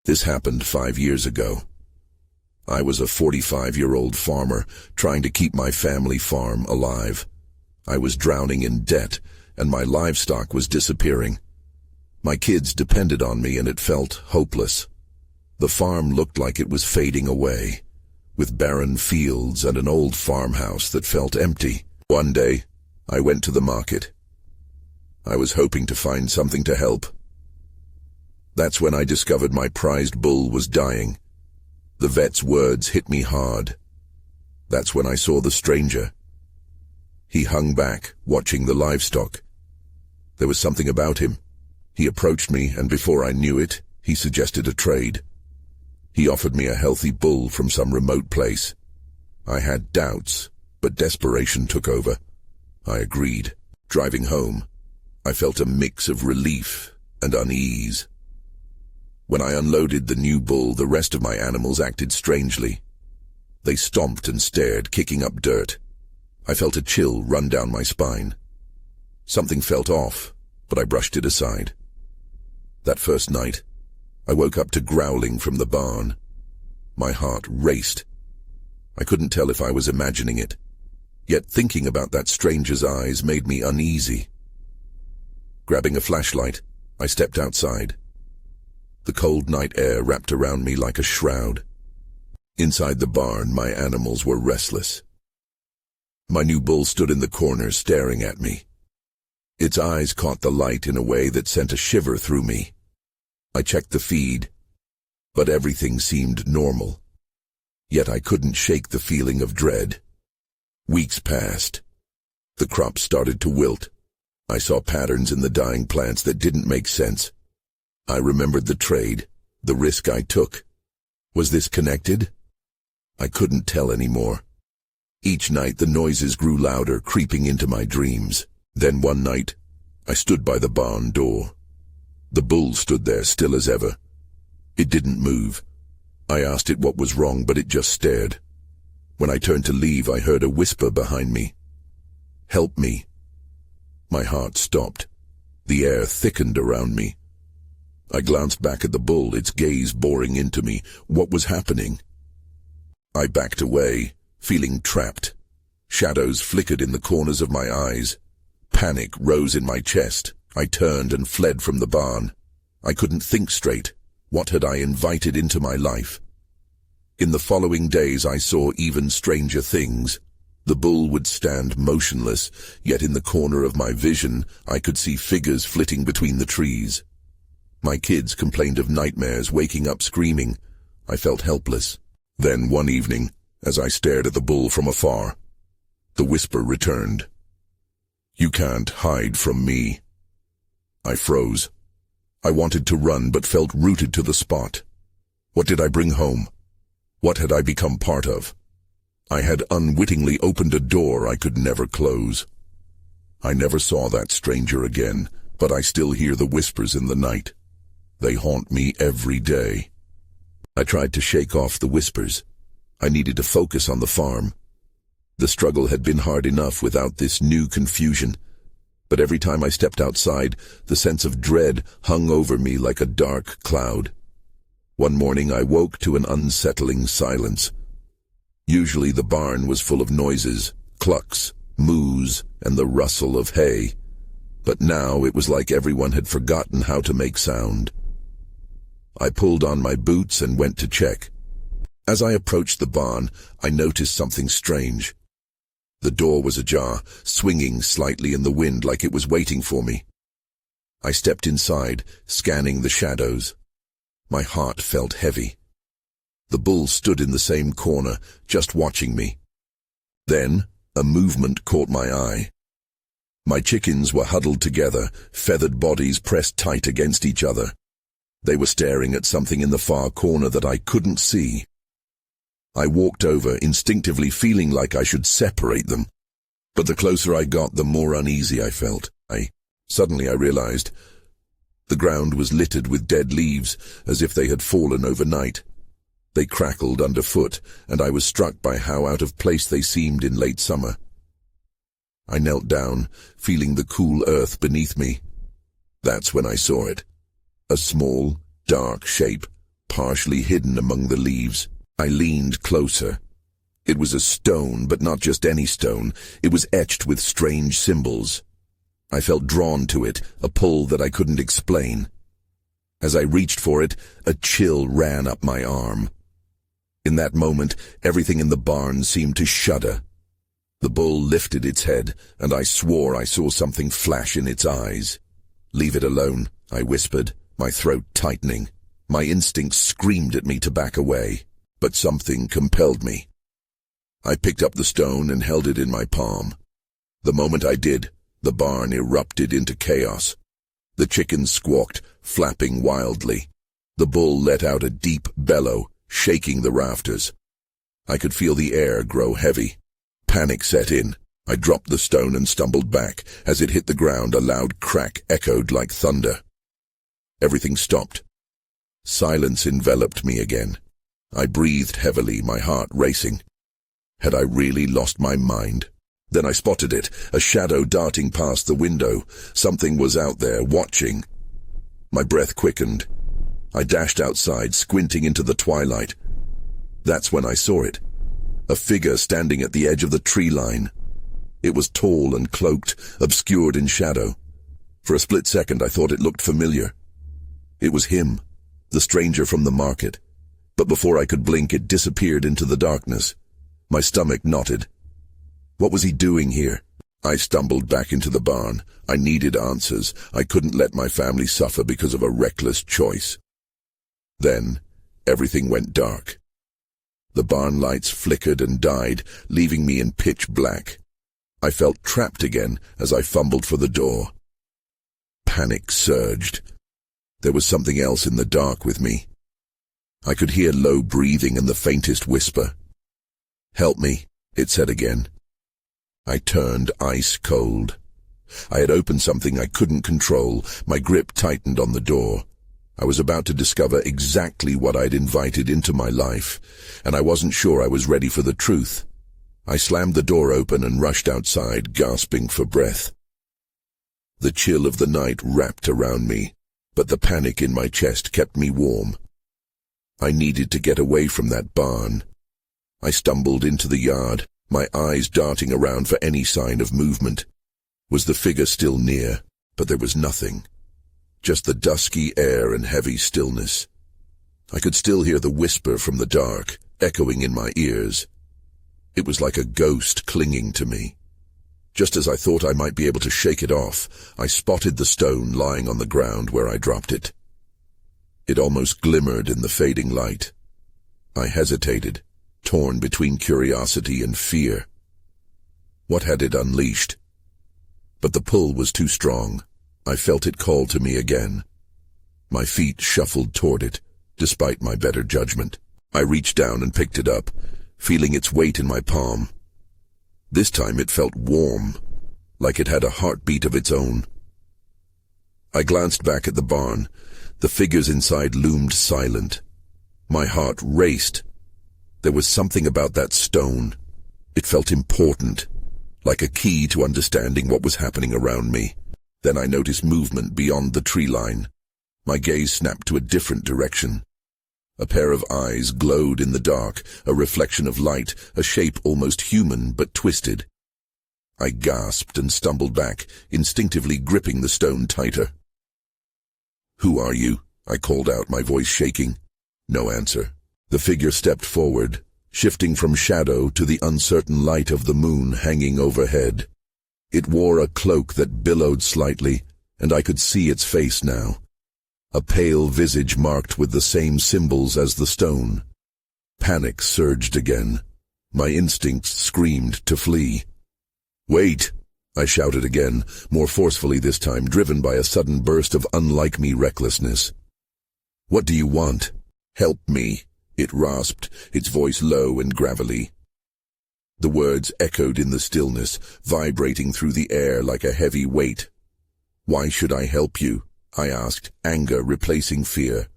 This happened 5 years ago. I was a 45-year-old farmer trying to keep my family farm alive. I was drowning in debt, and my livestock was disappearing. My kids depended on me, and it felt hopeless. The farm looked like it was fading away, with barren fields and an old farmhouse that felt empty. One day, I went to the market. I was hoping to find something to help. That's when I discovered my prized bull was dying. The vet's words hit me hard. That's when I saw the stranger. He hung back, watching the livestock. There was something about him. He approached me, and before I knew it, he suggested a trade. He offered me a healthy bull from some remote place. I had doubts, but desperation took over. I agreed. Driving home, I felt a mix of relief and unease. When I unloaded the new bull, the rest of my animals acted strangely. They stomped and stared, kicking up dirt. I felt a chill run down my spine. Something felt off, but I brushed it aside. That first night, I woke up to growling from the barn. My heart raced. I couldn't tell if I was imagining it, yet thinking about that stranger's eyes made me uneasy. Grabbing a flashlight, I stepped outside. The cold night air wrapped around me like a shroud. Inside the barn, my animals were restless. My new bull stood in the corner staring at me. Its eyes caught the light in a way that sent a shiver through me. I checked the feed, but everything seemed normal. Yet I couldn't shake the feeling of dread. Weeks passed. The crops started to wilt. I saw patterns in the dying plants that didn't make sense. I remembered the trade, the risk I took. Was this connected? I couldn't tell anymore. Each night the noises grew louder, creeping into my dreams. Then one night, I stood by the barn door. The bull stood there still as ever. It didn't move. I asked it what was wrong, but it just stared. When I turned to leave, I heard a whisper behind me. "Help me." My heart stopped. The air thickened around me. I glanced back at the bull, its gaze boring into me. What was happening? I backed away, feeling trapped. Shadows flickered in the corners of my eyes. Panic rose in my chest. I turned and fled from the barn. I couldn't think straight. What had I invited into my life? In the following days I saw even stranger things. The bull would stand motionless, yet in the corner of my vision I could see figures flitting between the trees. My kids complained of nightmares, waking up screaming. I felt helpless. Then one evening, as I stared at the bull from afar, the whisper returned. "You can't hide from me." I froze. I wanted to run, but felt rooted to the spot. What did I bring home? What had I become part of? I had unwittingly opened a door I could never close. I never saw that stranger again, but I still hear the whispers in the night. They haunt me every day. I tried to shake off the whispers. I needed to focus on the farm. The struggle had been hard enough without this new confusion. But every time I stepped outside, the sense of dread hung over me like a dark cloud. One morning I woke to an unsettling silence. Usually the barn was full of noises, clucks, moos, and the rustle of hay. But now it was like everyone had forgotten how to make sound. I pulled on my boots and went to check. As I approached the barn, I noticed something strange. The door was ajar, swinging slightly in the wind like it was waiting for me. I stepped inside, scanning the shadows. My heart felt heavy. The bull stood in the same corner, just watching me. Then, a movement caught my eye. My chickens were huddled together, feathered bodies pressed tight against each other. They were staring at something in the far corner that I couldn't see. I walked over, instinctively feeling like I should separate them. But the closer I got, the more uneasy I felt. Suddenly I realized the ground was littered with dead leaves, as if they had fallen overnight. They crackled underfoot, and I was struck by how out of place they seemed in late summer. I knelt down, feeling the cool earth beneath me. That's when I saw it. A small, dark shape, partially hidden among the leaves. I leaned closer. It was a stone, but not just any stone. It was etched with strange symbols. I felt drawn to it, a pull that I couldn't explain. As I reached for it, a chill ran up my arm. In that moment, everything in the barn seemed to shudder. The bull lifted its head, and I swore I saw something flash in its eyes. "Leave it alone," I whispered, my throat tightening. My instincts screamed at me to back away, but something compelled me. I picked up the stone and held it in my palm. The moment I did, the barn erupted into chaos. The chickens squawked, flapping wildly. The bull let out a deep bellow, shaking the rafters. I could feel the air grow heavy. Panic set in. I dropped the stone and stumbled back. As it hit the ground, a loud crack echoed like thunder. Everything stopped. Silence enveloped me again. I breathed heavily, my heart racing. Had I really lost my mind? Then I spotted it, a shadow darting past the window. Something was out there, watching. My breath quickened. I dashed outside, squinting into the twilight. That's when I saw it. A figure standing at the edge of the tree line. It was tall and cloaked, obscured in shadow. For a split second I thought it looked familiar. It was him, the stranger from the market. But before I could blink, it disappeared into the darkness. My stomach knotted. What was he doing here? I stumbled back into the barn. I needed answers. I couldn't let my family suffer because of a reckless choice. Then, everything went dark. The barn lights flickered and died, leaving me in pitch black. I felt trapped again as I fumbled for the door. Panic surged. There was something else in the dark with me. I could hear low breathing and the faintest whisper. "Help me," it said again. I turned ice cold. I had opened something I couldn't control. My grip tightened on the door. I was about to discover exactly what I'd invited into my life, and I wasn't sure I was ready for the truth. I slammed the door open and rushed outside, gasping for breath. The chill of the night wrapped around me, but the panic in my chest kept me warm. I needed to get away from that barn. I stumbled into the yard, my eyes darting around for any sign of movement. Was the figure still near? But there was nothing. Just the dusky air and heavy stillness. I could still hear the whisper from the dark, echoing in my ears. It was like a ghost clinging to me. Just as I thought I might be able to shake it off, I spotted the stone lying on the ground where I dropped it. It almost glimmered in the fading light. I hesitated, torn between curiosity and fear. What had it unleashed? But the pull was too strong. I felt it call to me again. My feet shuffled toward it, despite my better judgment. I reached down and picked it up, feeling its weight in my palm. This time it felt warm, like it had a heartbeat of its own. I glanced back at the barn. The figures inside loomed silent. My heart raced. There was something about that stone. It felt important, like a key to understanding what was happening around me. Then I noticed movement beyond the tree line. My gaze snapped to a different direction. A pair of eyes glowed in the dark, a reflection of light, a shape almost human but twisted. I gasped and stumbled back, instinctively gripping the stone tighter. "Who are you?" I called out, my voice shaking. No answer. The figure stepped forward, shifting from shadow to the uncertain light of the moon hanging overhead. It wore a cloak that billowed slightly, and I could see its face now. A pale visage marked with the same symbols as the stone. Panic surged again. My instincts screamed to flee. "Wait!" I shouted again, more forcefully this time, driven by a sudden burst of unlike-me recklessness. "What do you want?" "Help me," it rasped, its voice low and gravelly. The words echoed in the stillness, vibrating through the air like a heavy weight. "Why should I help you?" I asked, anger replacing fear.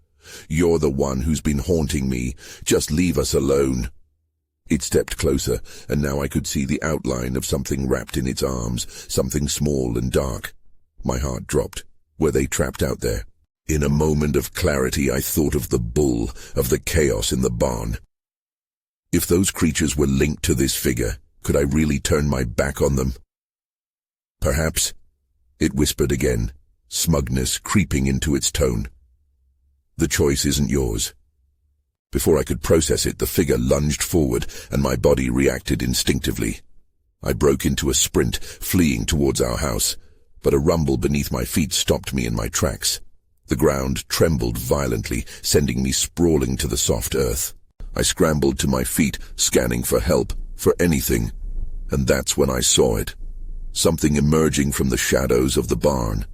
"You're the one who's been haunting me. Just leave us alone." It stepped closer, and now I could see the outline of something wrapped in its arms, something small and dark. My heart dropped. Were they trapped out there? In a moment of clarity, I thought of the bull, of the chaos in the barn. If those creatures were linked to this figure, could I really turn my back on them? Perhaps, it whispered again, smugness creeping into its tone. The choice isn't yours. Before I could process it, the figure lunged forward, and my body reacted instinctively. I broke into a sprint, fleeing towards our house, but a rumble beneath my feet stopped me in my tracks. The ground trembled violently, sending me sprawling to the soft earth. I scrambled to my feet, scanning for help, for anything, and that's when I saw it. Something emerging from the shadows of the barn.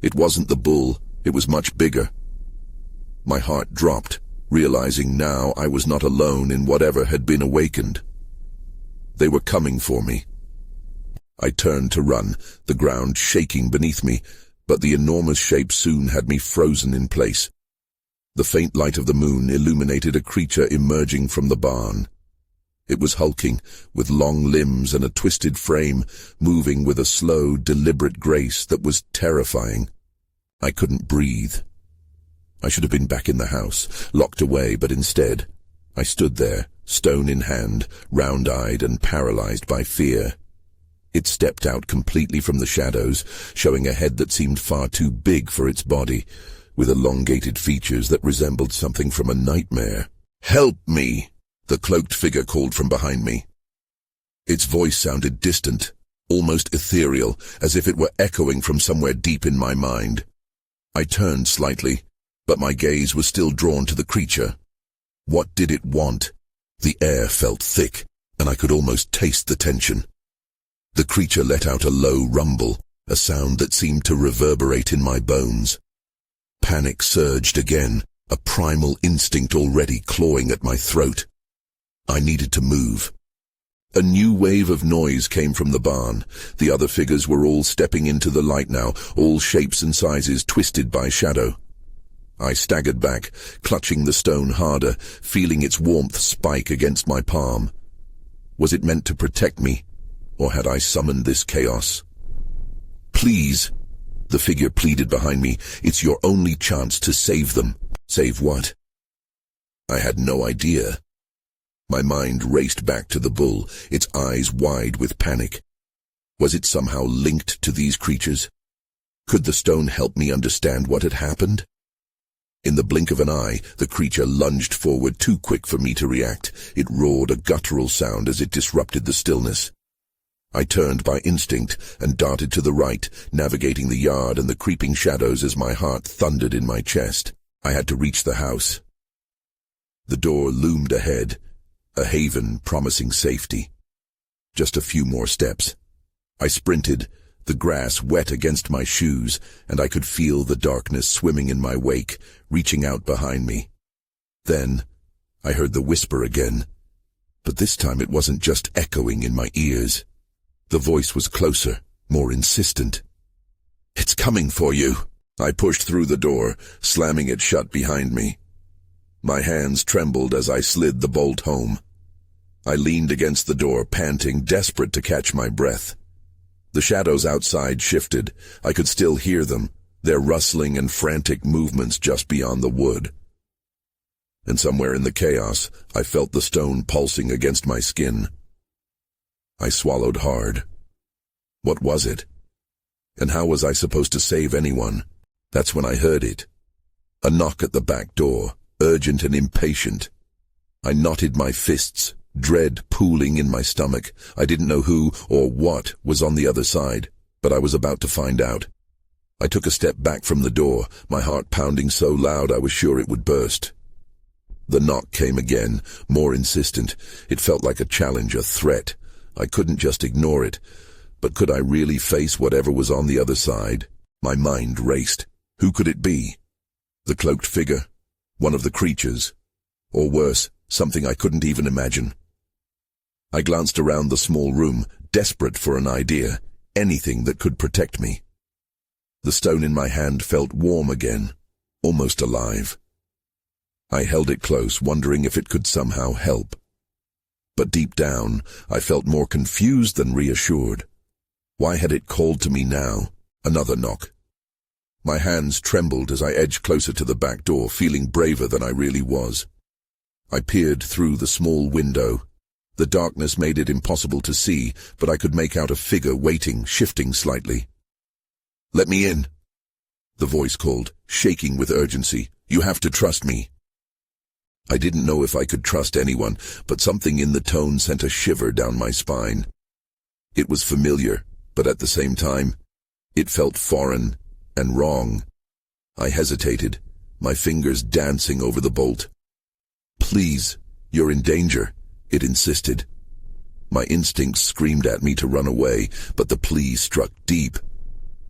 It wasn't the bull, it was much bigger. My heart dropped, realizing now I was not alone in whatever had been awakened. They were coming for me. I turned to run, the ground shaking beneath me, but the enormous shape soon had me frozen in place. The faint light of the moon illuminated a creature emerging from the barn. It was hulking, with long limbs and a twisted frame, moving with a slow, deliberate grace that was terrifying. I couldn't breathe. I should have been back in the house, locked away, but instead, I stood there, stone in hand, round-eyed and paralyzed by fear. It stepped out completely from the shadows, showing a head that seemed far too big for its body, with elongated features that resembled something from a nightmare. "Help me!" the cloaked figure called from behind me. Its voice sounded distant, almost ethereal, as if it were echoing from somewhere deep in my mind. I turned slightly, but my gaze was still drawn to the creature. What did it want? The air felt thick, and I could almost taste the tension. The creature let out a low rumble, a sound that seemed to reverberate in my bones. Panic surged again, a primal instinct already clawing at my throat. I needed to move. A new wave of noise came from the barn. The other figures were all stepping into the light now, all shapes and sizes twisted by shadow. I staggered back, clutching the stone harder, feeling its warmth spike against my palm. Was it meant to protect me, or had I summoned this chaos? "Please," the figure pleaded behind me, "it's your only chance to save them." Save what? I had no idea. My mind raced back to the bull, its eyes wide with panic. Was it somehow linked to these creatures? Could the stone help me understand what had happened? In the blink of an eye, the creature lunged forward, too quick for me to react. It roared a guttural sound as it disrupted the stillness. I turned by instinct and darted to the right, navigating the yard and the creeping shadows as my heart thundered in my chest. I had to reach the house. The door loomed ahead, a haven promising safety. Just a few more steps. I sprinted, the grass wet against my shoes, and I could feel the darkness swimming in my wake, reaching out behind me. Then, I heard the whisper again. But this time it wasn't just echoing in my ears. The voice was closer, more insistent. "It's coming for you." I pushed through the door, slamming it shut behind me. My hands trembled as I slid the bolt home. I leaned against the door, panting, desperate to catch my breath. The shadows outside shifted. I could still hear them, their rustling and frantic movements just beyond the wood. And somewhere in the chaos, I felt the stone pulsing against my skin. I swallowed hard. What was it? And how was I supposed to save anyone? That's when I heard it. A knock at the back door, urgent and impatient. I knotted my fists, dread pooling in my stomach. I didn't know who or what was on the other side, but I was about to find out. I took a step back from the door, my heart pounding so loud I was sure it would burst. The knock came again, more insistent. It felt like a challenge, a threat. I couldn't just ignore it. But could I really face whatever was on the other side? My mind raced. Who could it be? The cloaked figure? One of the creatures? Or worse, something I couldn't even imagine. I glanced around the small room, desperate for an idea, anything that could protect me. The stone in my hand felt warm again, almost alive. I held it close, wondering if it could somehow help. But deep down, I felt more confused than reassured. Why had it called to me now? Another knock. My hands trembled as I edged closer to the back door, feeling braver than I really was. I peered through the small window. The darkness made it impossible to see, but I could make out a figure waiting, shifting slightly. "Let me in," the voice called, shaking with urgency. "You have to trust me." I didn't know if I could trust anyone, but something in the tone sent a shiver down my spine. It was familiar, but at the same time, it felt foreign and wrong. I hesitated, my fingers dancing over the bolt. "Please, you're in danger," it insisted. My instincts screamed at me to run away, but the plea struck deep.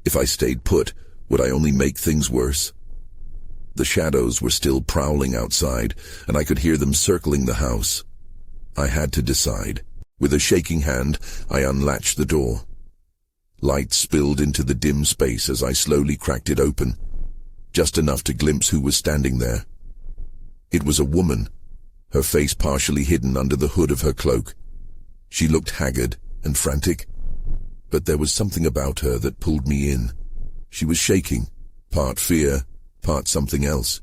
If I stayed put, would I only make things worse? The shadows were still prowling outside, and I could hear them circling the house. I had to decide. With a shaking hand, I unlatched the door. Light spilled into the dim space as I slowly cracked it open, just enough to glimpse who was standing there. It was a woman, her face partially hidden under the hood of her cloak. She looked haggard and frantic, but there was something about her that pulled me in. She was shaking, part fear, part something else.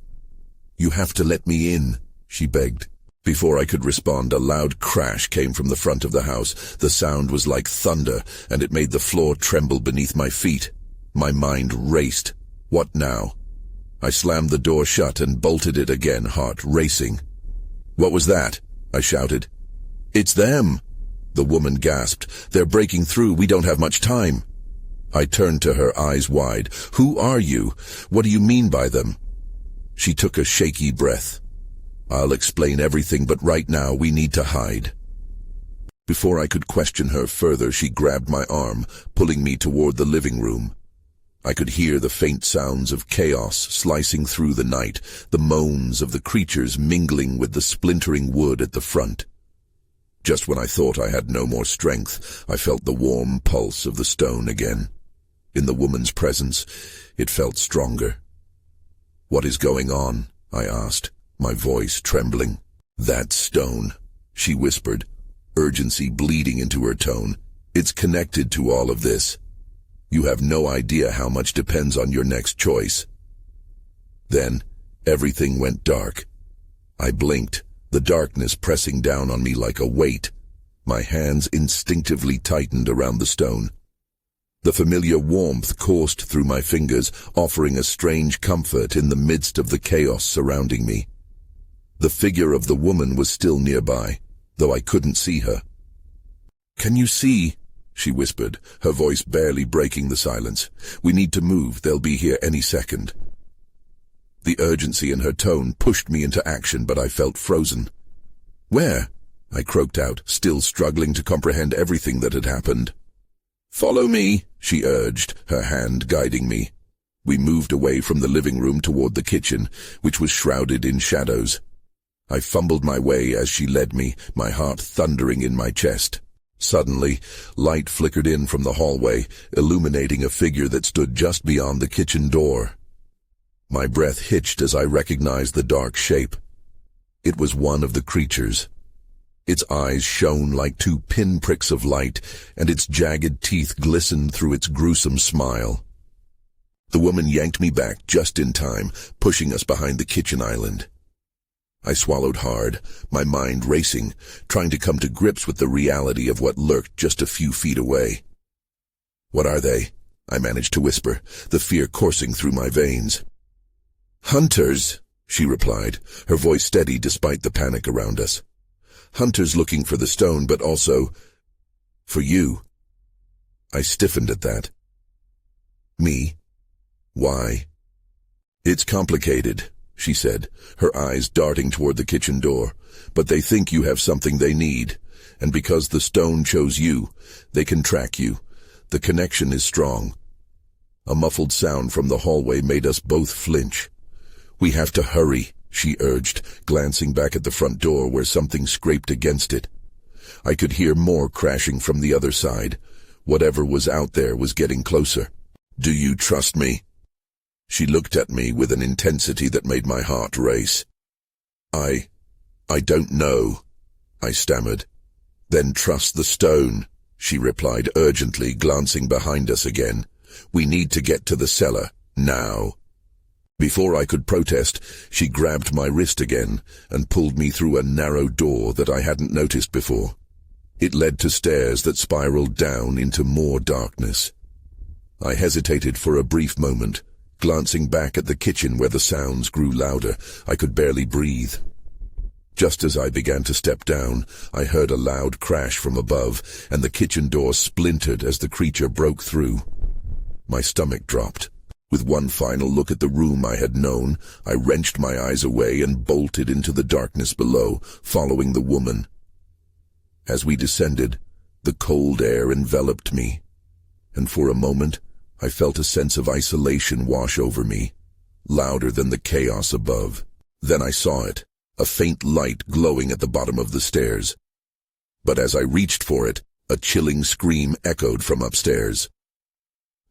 "You have to let me in," she begged. Before I could respond, a loud crash came from the front of the house. The sound was like thunder, and it made the floor tremble beneath my feet. My mind raced. What now? I slammed the door shut and bolted it again, heart racing. "What was that?" I shouted. "It's them!" the woman gasped. "They're breaking through. We don't have much time." I turned to her, eyes wide. "Who are you? What do you mean by them?" She took a shaky breath. "I'll explain everything, but right now we need to hide." Before I could question her further, she grabbed my arm, pulling me toward the living room. I could hear the faint sounds of chaos slicing through the night, the moans of the creatures mingling with the splintering wood at the front. Just when I thought I had no more strength, I felt the warm pulse of the stone again. In the woman's presence, it felt stronger. "What is going on?" I asked, my voice trembling. "That stone," she whispered, urgency bleeding into her tone. "It's connected to all of this. You have no idea how much depends on your next choice." Then, everything went dark. I blinked, the darkness pressing down on me like a weight. My hands instinctively tightened around the stone. The familiar warmth coursed through my fingers, offering a strange comfort in the midst of the chaos surrounding me. The figure of the woman was still nearby, though I couldn't see her. "Can you see?" she whispered, her voice barely breaking the silence. "We need to move. They'll be here any second." The urgency in her tone pushed me into action, but I felt frozen. "Where?" I croaked out, still struggling to comprehend everything that had happened. "Follow me," she urged, her hand guiding me. We moved away from the living room toward the kitchen, which was shrouded in shadows. I fumbled my way as she led me, my heart thundering in my chest. Suddenly, light flickered in from the hallway, illuminating a figure that stood just beyond the kitchen door. My breath hitched as I recognized the dark shape. It was one of the creatures. Its eyes shone like two pinpricks of light, and its jagged teeth glistened through its gruesome smile. The woman yanked me back just in time, pushing us behind the kitchen island. I swallowed hard, my mind racing, trying to come to grips with the reality of what lurked just a few feet away. "What are they?" I managed to whisper, the fear coursing through my veins. "Hunters," she replied, her voice steady despite the panic around us. "Hunters looking for the stone, but also for you." I stiffened at that. "Me? Why?" "It's complicated," she said, her eyes darting toward the kitchen door. "But they think you have something they need, and because the stone chose you, they can track you. The connection is strong." A muffled sound from the hallway made us both flinch. "We have to hurry," she urged, glancing back at the front door where something scraped against it. I could hear more crashing from the other side. Whatever was out there was getting closer. "Do you trust me?" She looked at me with an intensity that made my heart race. I don't know," I stammered. "Then trust the stone," she replied urgently, glancing behind us again. "We need to get to the cellar. Now. Before I could protest, she grabbed my wrist again and pulled me through a narrow door that I hadn't noticed before. It led to stairs that spiraled down into more darkness. I hesitated for a brief moment, glancing back at the kitchen where the sounds grew louder. I could barely breathe. Just as I began to step down, I heard a loud crash from above, and the kitchen door splintered as the creature broke through. My stomach dropped. With one final look at the room I had known, I wrenched my eyes away and bolted into the darkness below, following the woman. As we descended, the cold air enveloped me, and for a moment I felt a sense of isolation wash over me, louder than the chaos above. Then I saw it, a faint light glowing at the bottom of the stairs. But as I reached for it, a chilling scream echoed from upstairs.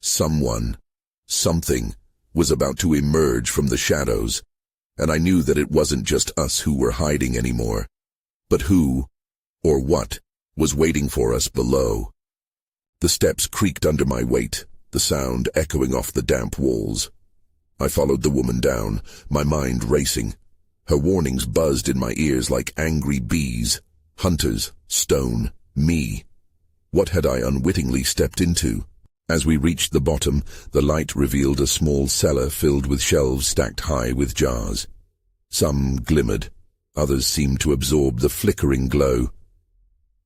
Something was about to emerge from the shadows, and I knew that it wasn't just us who were hiding anymore, but who, or what, was waiting for us below. The steps creaked under my weight, the sound echoing off the damp walls. I followed the woman down, my mind racing. Her warnings buzzed in my ears like angry bees. Hunters, stone, me. What had I unwittingly stepped into? As we reached the bottom, the light revealed a small cellar filled with shelves stacked high with jars. Some glimmered, others seemed to absorb the flickering glow.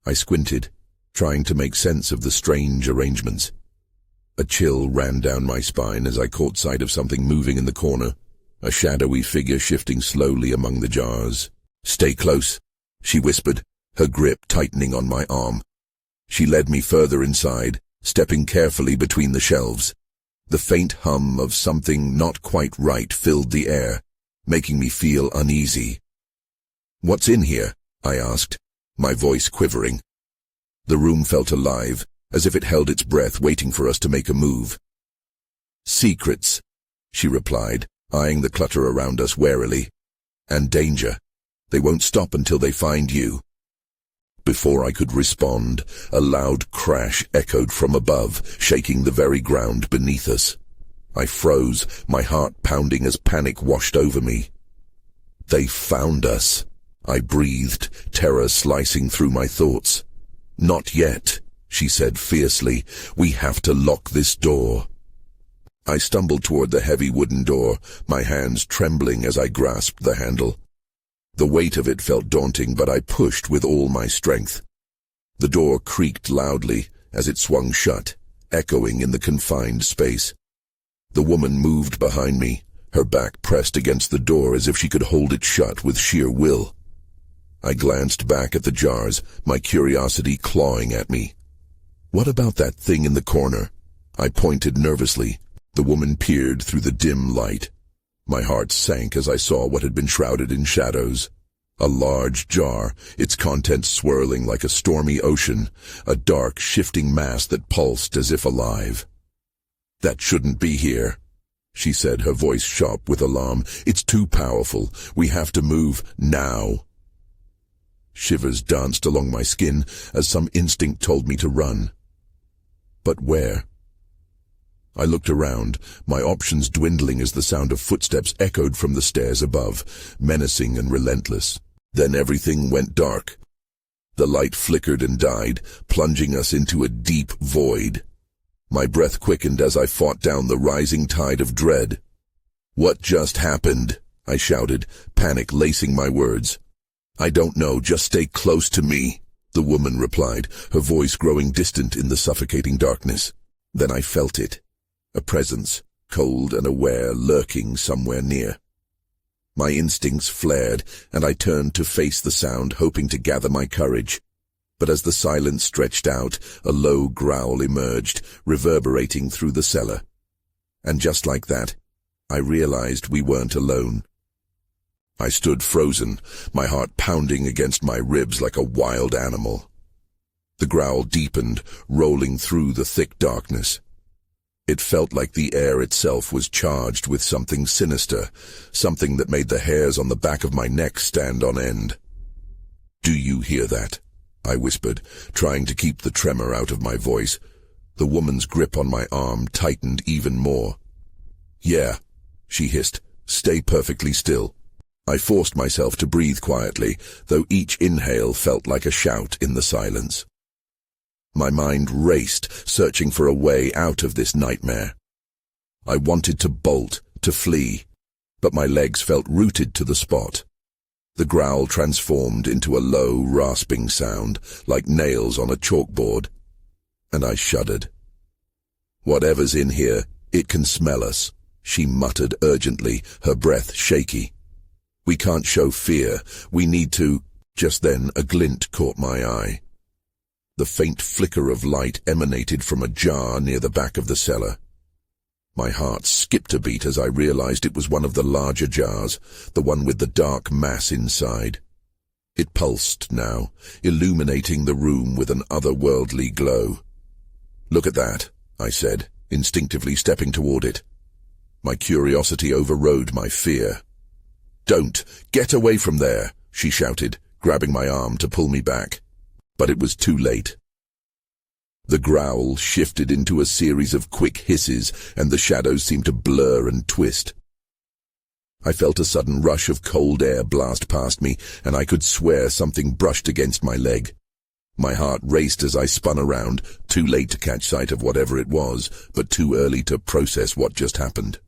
I squinted, trying to make sense of the strange arrangements. A chill ran down my spine as I caught sight of something moving in the corner, a shadowy figure shifting slowly among the jars. "Stay close," she whispered, her grip tightening on my arm. She led me further inside, stepping carefully between the shelves. The faint hum of something not quite right filled the air, making me feel uneasy. "What's in here?" I asked, my voice quivering. The room felt alive, as if it held its breath waiting for us to make a move. "Secrets," she replied, eyeing the clutter around us warily. "And danger. They won't stop until they find you." Before I could respond, a loud crash echoed from above, shaking the very ground beneath us. I froze, my heart pounding as panic washed over me. "They found us," I breathed, terror slicing through my thoughts. "Not yet," she said fiercely. "We have to lock this door." I stumbled toward the heavy wooden door, my hands trembling as I grasped the handle. The weight of it felt daunting, but I pushed with all my strength. The door creaked loudly as it swung shut, echoing in the confined space. The woman moved behind me, her back pressed against the door as if she could hold it shut with sheer will. I glanced back at the jars, my curiosity clawing at me. "What about that thing in the corner?" I pointed nervously. The woman peered through the dim light. My heart sank as I saw what had been shrouded in shadows. A large jar, its contents swirling like a stormy ocean, a dark, shifting mass that pulsed as if alive. "That shouldn't be here," she said, her voice sharp with alarm. "It's too powerful. We have to move now." Shivers danced along my skin as some instinct told me to run. But where? I looked around, my options dwindling as the sound of footsteps echoed from the stairs above, menacing and relentless. Then everything went dark. The light flickered and died, plunging us into a deep void. My breath quickened as I fought down the rising tide of dread. "What just happened?" I shouted, panic lacing my words. "I don't know, just stay close to me," the woman replied, her voice growing distant in the suffocating darkness. Then I felt it. A presence, cold and aware, lurking somewhere near. My instincts flared, and I turned to face the sound, hoping to gather my courage. But as the silence stretched out, a low growl emerged, reverberating through the cellar. And just like that, I realized we weren't alone. I stood frozen, my heart pounding against my ribs like a wild animal. The growl deepened, rolling through the thick darkness. It felt like the air itself was charged with something sinister, something that made the hairs on the back of my neck stand on end. "Do you hear that?" I whispered, trying to keep the tremor out of my voice. The woman's grip on my arm tightened even more. Yeah, she hissed. Stay perfectly still. I forced myself to breathe quietly, though each inhale felt like a shout in the silence. My mind raced, searching for a way out of this nightmare. I wanted to bolt, to flee, but my legs felt rooted to the spot. The growl transformed into a low, rasping sound, like nails on a chalkboard, and I shuddered. Whatever's in here, it can smell us, she muttered urgently, her breath shaky. We can't show fear, we need to— Just then a glint caught my eye. The faint flicker of light emanated from a jar near the back of the cellar. My heart skipped a beat as I realized it was one of the larger jars, the one with the dark mass inside. It pulsed now, illuminating the room with an otherworldly glow. Look at that, I said, instinctively stepping toward it. My curiosity overrode my fear. Don't! Get away from there! She shouted, grabbing my arm to pull me back. But it was too late. The growl shifted into a series of quick hisses, and the shadows seemed to blur and twist. I felt a sudden rush of cold air blast past me, and I could swear something brushed against my leg. My heart raced as I spun around, too late to catch sight of whatever it was, but too early to process what just happened.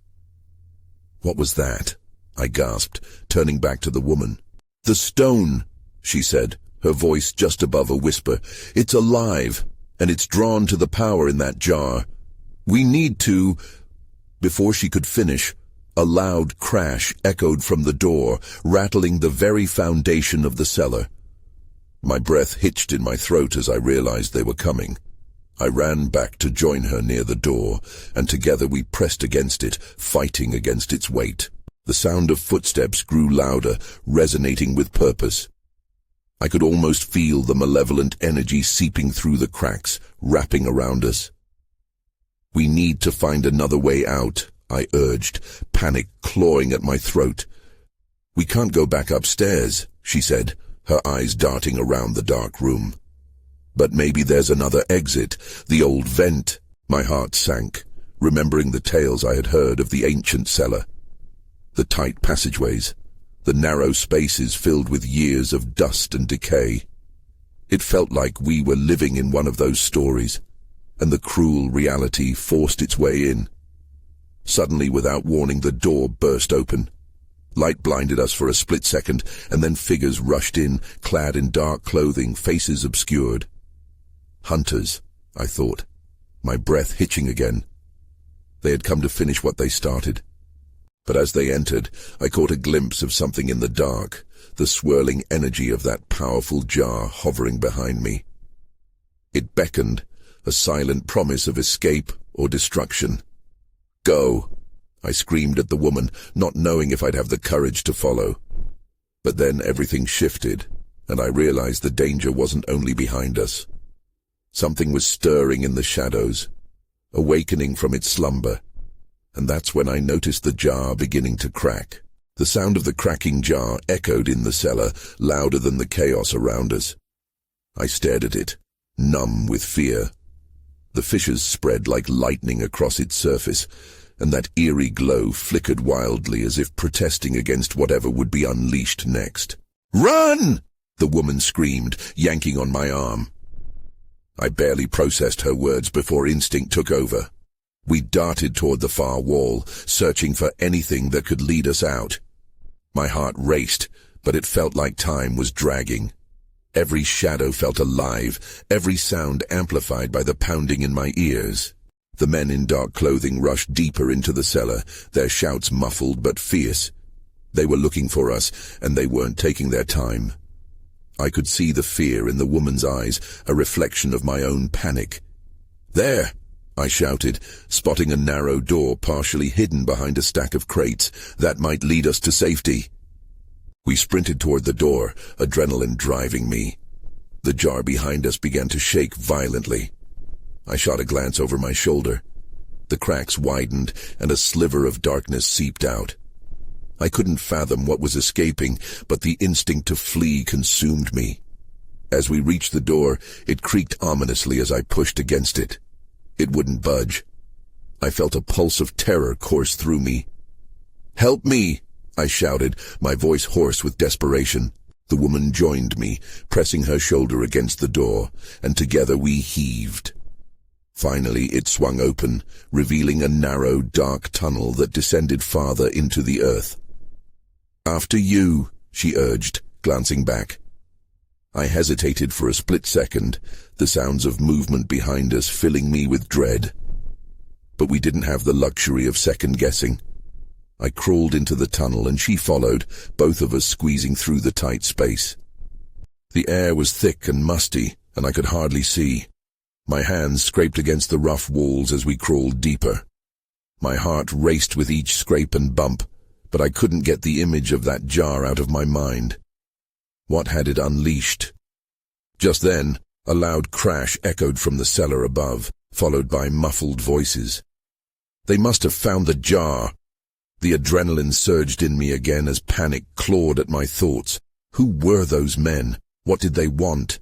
What was that? I gasped, turning back to the woman. The stone, she said, her voice just above a whisper. It's alive, and it's drawn to the power in that jar. We need to— Before she could finish, a loud crash echoed from the door, rattling the very foundation of the cellar. My breath hitched in my throat as I realized they were coming. I ran back to join her near the door, and together we pressed against it, fighting against its weight. The sound of footsteps grew louder, resonating with purpose. I could almost feel the malevolent energy seeping through the cracks, wrapping around us. We need to find another way out, I urged, panic clawing at my throat. We can't go back upstairs, she said, her eyes darting around the dark room. But maybe there's another exit, the old vent. My heart sank, remembering the tales I had heard of the ancient cellar. The tight passageways, the narrow spaces filled with years of dust and decay. It felt like we were living in one of those stories, and the cruel reality forced its way in. Suddenly, without warning, the door burst open. Light blinded us for a split second, and then figures rushed in, clad in dark clothing, faces obscured. Hunters, I thought, my breath hitching again. They had come to finish what they started. But as they entered, I caught a glimpse of something in the dark, the swirling energy of that powerful jar hovering behind me. It beckoned, a silent promise of escape or destruction. Go, I screamed at the woman, not knowing if I'd have the courage to follow. But then everything shifted, and I realized the danger wasn't only behind us. Something was stirring in the shadows, awakening from its slumber. And that's when I noticed the jar beginning to crack. The sound of the cracking jar echoed in the cellar, louder than the chaos around us. I stared at it, numb with fear. The fissures spread like lightning across its surface, and that eerie glow flickered wildly as if protesting against whatever would be unleashed next. "Run!" the woman screamed, yanking on my arm. I barely processed her words before instinct took over. We darted toward the far wall, searching for anything that could lead us out. My heart raced, but it felt like time was dragging. Every shadow felt alive, every sound amplified by the pounding in my ears. The men in dark clothing rushed deeper into the cellar, their shouts muffled but fierce. They were looking for us, and they weren't taking their time. I could see the fear in the woman's eyes, a reflection of my own panic. "There!" I shouted, spotting a narrow door partially hidden behind a stack of crates that might lead us to safety. We sprinted toward the door, adrenaline driving me. The jar behind us began to shake violently. I shot a glance over my shoulder. The cracks widened, and a sliver of darkness seeped out. I couldn't fathom what was escaping, but the instinct to flee consumed me. As we reached the door, it creaked ominously as I pushed against it. It wouldn't budge. I felt a pulse of terror course through me. "Help me!" I shouted, my voice hoarse with desperation. The woman joined me, pressing her shoulder against the door, and together we heaved. Finally it swung open, revealing a narrow, dark tunnel that descended farther into the earth. "After you," she urged, glancing back. I hesitated for a split second, the sounds of movement behind us filling me with dread. But we didn't have the luxury of second-guessing. I crawled into the tunnel and she followed, both of us squeezing through the tight space. The air was thick and musty, and I could hardly see. My hands scraped against the rough walls as we crawled deeper. My heart raced with each scrape and bump, but I couldn't get the image of that jar out of my mind. What had it unleashed? Just then, a loud crash echoed from the cellar above, followed by muffled voices. They must have found the jar. The adrenaline surged in me again as panic clawed at my thoughts. Who were those men? What did they want?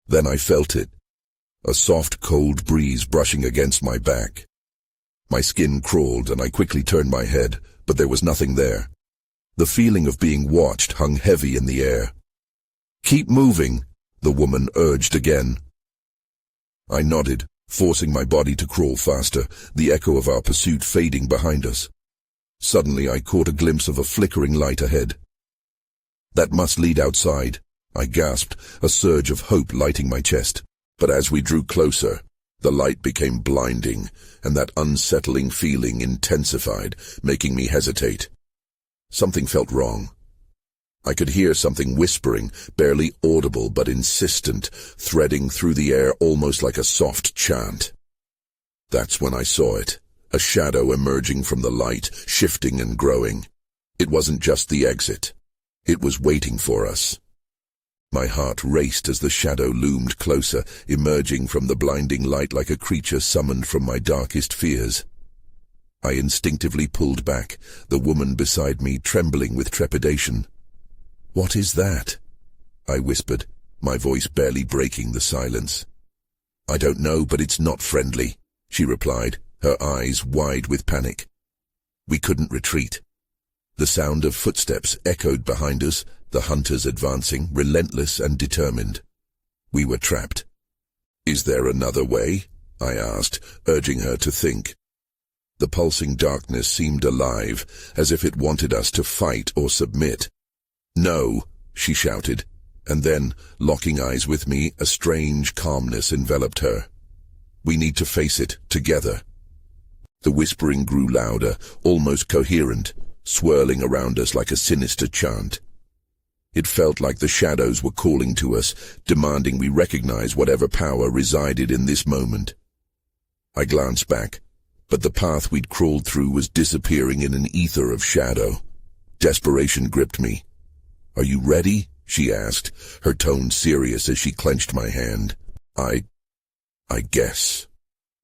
Then I felt it. A soft, cold breeze brushing against my back. My skin crawled and I quickly turned my head, but there was nothing there. The feeling of being watched hung heavy in the air. "Keep moving," the woman urged again. I nodded, forcing my body to crawl faster, the echo of our pursuit fading behind us. Suddenly I caught a glimpse of a flickering light ahead. "That must lead outside," I gasped, a surge of hope lighting my chest. But as we drew closer, the light became blinding, and that unsettling feeling intensified, making me hesitate. Something felt wrong. I could hear something whispering, barely audible but insistent, threading through the air almost like a soft chant. That's when I saw it. A shadow emerging from the light, shifting and growing. It wasn't just the exit. It was waiting for us. My heart raced as the shadow loomed closer, emerging from the blinding light like a creature summoned from my darkest fears. I instinctively pulled back, the woman beside me trembling with trepidation. "What is that?" I whispered, my voice barely breaking the silence. "I don't know, but it's not friendly," she replied, her eyes wide with panic. We couldn't retreat. The sound of footsteps echoed behind us, the hunters advancing, relentless and determined. We were trapped. "Is there another way?" I asked, urging her to think. The pulsing darkness seemed alive, as if it wanted us to fight or submit. "No," she shouted, and then, locking eyes with me, a strange calmness enveloped her. "We need to face it, together." The whispering grew louder, almost coherent, swirling around us like a sinister chant. It felt like the shadows were calling to us, demanding we recognize whatever power resided in this moment. I glanced back, but the path we'd crawled through was disappearing in an ether of shadow. Desperation gripped me. "Are you ready?" she asked, her tone serious as she clenched my hand. I guess,"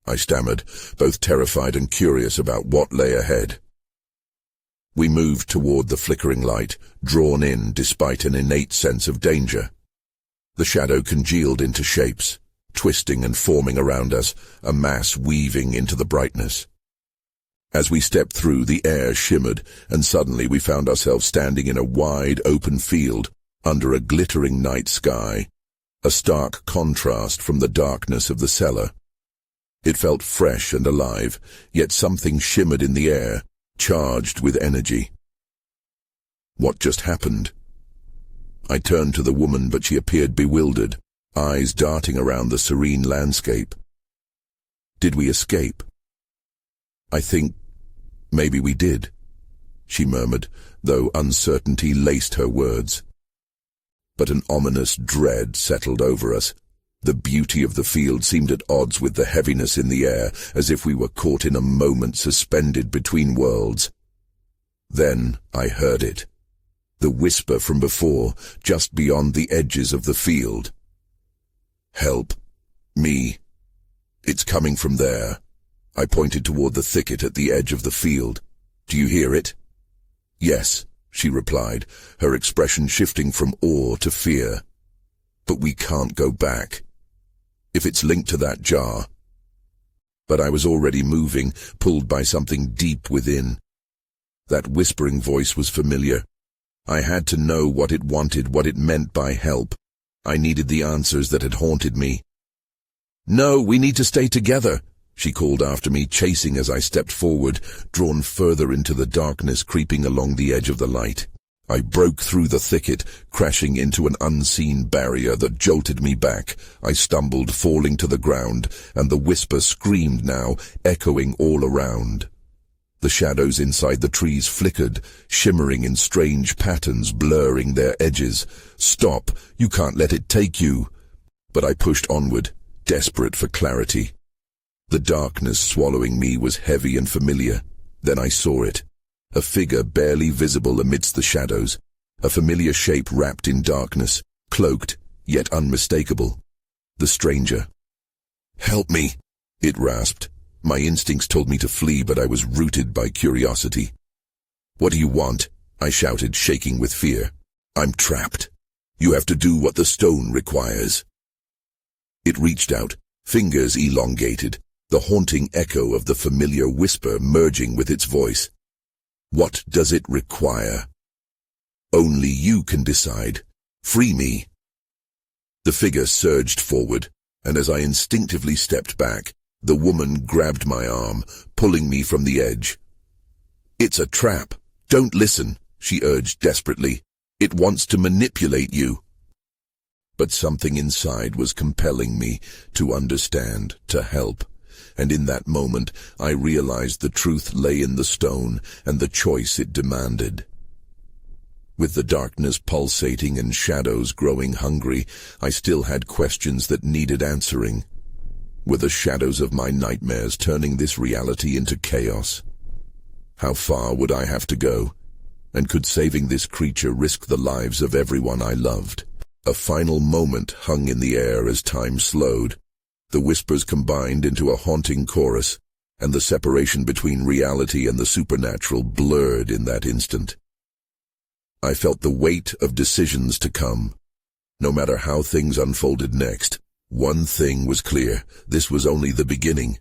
I stammered, both terrified and curious about what lay ahead. We moved toward the flickering light, drawn in despite an innate sense of danger. The shadow congealed into shapes, twisting and forming around us, a mass weaving into the brightness. As we stepped through, the air shimmered, and suddenly we found ourselves standing in a wide, open field, under a glittering night sky, a stark contrast from the darkness of the cellar. It felt fresh and alive, yet something shimmered in the air, charged with energy. What just happened? I turned to the woman, but she appeared bewildered, eyes darting around the serene landscape. "Did we escape?" "I think maybe we did," she murmured, though uncertainty laced her words. But an ominous dread settled over us. The beauty of the field seemed at odds with the heaviness in the air, as if we were caught in a moment suspended between worlds. Then I heard it. The whisper from before, just beyond the edges of the field. "Help. Me. It's coming from there." I pointed toward the thicket at the edge of the field. "Do you hear it?" "Yes," she replied, her expression shifting from awe to fear. "But we can't go back. If it's linked to that jar." but I was already moving, pulled by something deep within. That whispering voice was familiar. I had to know what it wanted, what it meant by help. I needed the answers that had haunted me. "No, we need to stay together," she called after me, chasing as I stepped forward, drawn further into the darkness, creeping along the edge of the light. I broke through the thicket, crashing into an unseen barrier that jolted me back. I stumbled, falling to the ground, and the whisper screamed now, echoing all around. The shadows inside the trees flickered, shimmering in strange patterns, blurring their edges. "Stop! You can't let it take you!" But I pushed onward, desperate for clarity. The darkness swallowing me was heavy and familiar. Then I saw it. A figure barely visible amidst the shadows. A familiar shape wrapped in darkness, cloaked, yet unmistakable. The stranger. "Help me!" it rasped. My instincts told me to flee, but I was rooted by curiosity. "What do you want?" I shouted, shaking with fear. "I'm trapped. You have to do what the stone requires." It reached out, fingers elongated, the haunting echo of the familiar whisper merging with its voice. "What does it require?" "Only you can decide. Free me." The figure surged forward, and as I instinctively stepped back, the woman grabbed my arm, pulling me from the edge. "It's a trap. Don't listen," she urged desperately. "It wants to manipulate you." But something inside was compelling me to understand, to help. And in that moment, I realized the truth lay in the stone and the choice it demanded. With the darkness pulsating and shadows growing hungry, I still had questions that needed answering. Were the shadows of my nightmares turning this reality into chaos? How far would I have to go? And could saving this creature risk the lives of everyone I loved? A final moment hung in the air as time slowed. The whispers combined into a haunting chorus, and the separation between reality and the supernatural blurred in that instant. I felt the weight of decisions to come. No matter how things unfolded next, one thing was clear: this was only the beginning.